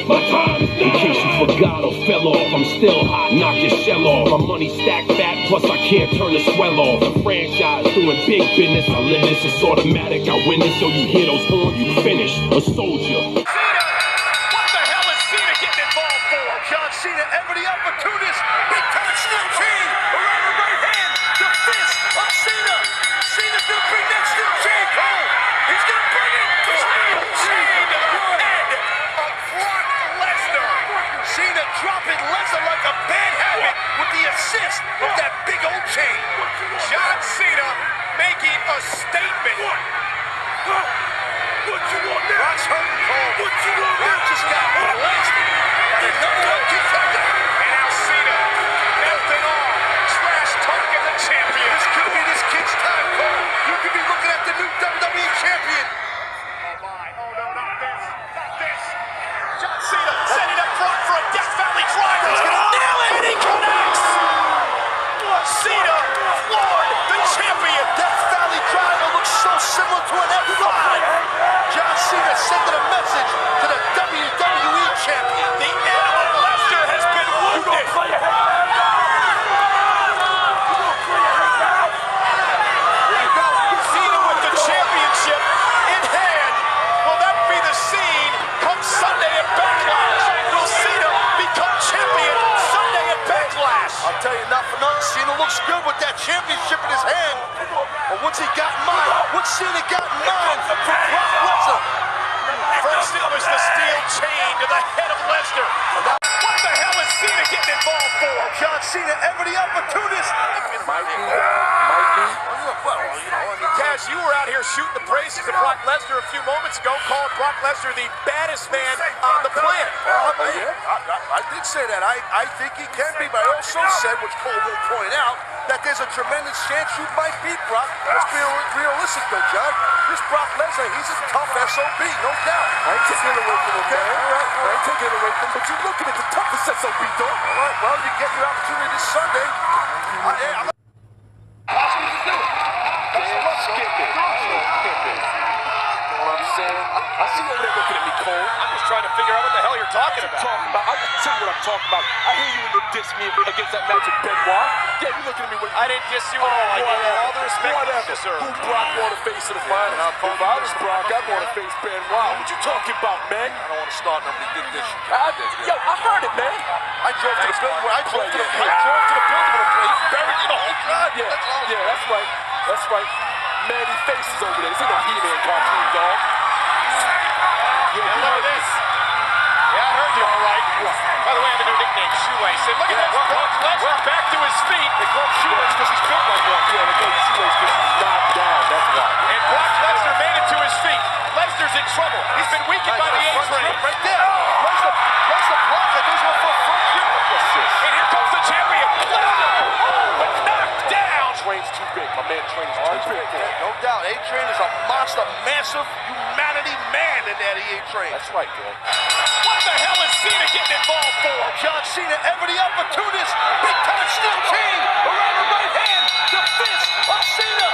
My time's now. In case you forgot or fell off, I'm still hot, knock your shell off. My money stacked fat, plus I can't turn the swell off. The franchise doing big business, I live this, it's automatic. I win this, so you hear those horns, you finish. A soldier. John Cena, ever the opportunist, big time steel chain around the right hand, the fist of Cena. Cena's gonna bring that steel chain home. He's gonna bring it. Steel chain to the head of Brock Lesnar. Cena dropping Lesnar like a bad habit with the assist of that big old chain. John Cena making a statement. What you want now? Brock's hurting cold. What you want now? Brock just got blasted by the #1 contender. And now Cena, left and all, trash talking the champion. This could be this kid's time, Cole. You could be looking at the new WWE champion. Oh my, oh no, not this, not this. John Cena setting up Brock for a Death Valley driver. He's gonna nail it, and he connects. Cena floored the champion. Death Valley driver looks so similar to an F5. John Cena sending a message to the WWE champion. The animal Lesnar has been wounded. Cena with the championship in hand. Will that be the scene come Sunday at Backlash? Will Cena become champion Sunday at Backlash? I'll tell you, not for nothing, Cena looks good with that championship in his hand. But what's he got in mind? What's Cena got in mind for Brock Lesnar? First it was the steel chain to the head of Lesnar. What the hell is Cena getting involved for? John Cena, ever the opportunist. Might be. Well, you know, I mean, Taz, you were out here shooting the praises of Brock Lesnar a few moments ago, calling Brock Lesnar the baddest man on the planet. I did say that. I think he can be, but I also said, which Cole will point out, that there's a tremendous chance you might beat Brock. Let's be realistic, though, John. This Brock Lesnar, he's a tough SOB, no doubt. I ain't taking it away from him, okay? I ain't taking it away from him, but you're looking at the toughest SOB, though. All right, well, you get your opportunity this Sunday. I see you over there looking at me, Cole. I'm just trying to figure out what the hell you're talking about. I'll tell you what I'm talking about. I hear you when you diss me against that match with Benoit. Yeah, you looking at me with... I didn't diss you at all. I gave you all the respect you deserve. Who Brock want to face in the final? If I was Brock, I'd want to face Benoit. What you talking about, man? I don't want to start nobody did this. Yo, I heard it, man. I drove to the building. I drove to the building with a plate. Buried you the whole drive. Yeah, that's right. That's right. Manny Faces over there. This ain't no He-Man cartoon, dog. Yeah, look at this. Yeah, I heard you all right. By the way, I have a new nickname, Shoelace. And look at that. Brock Lesnar back to his feet. They call him Shoelace because he's built like one. Yeah, they call him Shoelace because he's knocked down. That's why. And Brock Lesnar made it to his feet. Lesnar's in trouble. He's been weakened by the A-Train. Right there. Lesnar blocked. That goes one for a front grip. What's this? And here comes the champion. Lesnar. But knocked down. Train's too big. My man Train's too big. No doubt. A-Train is a monster, massive humanity man in that A-Train. That's right, bro. What the hell is Cena getting involved for? John Cena, ever the opportunist. Big time steel chain around the right hand. The fist of Cena.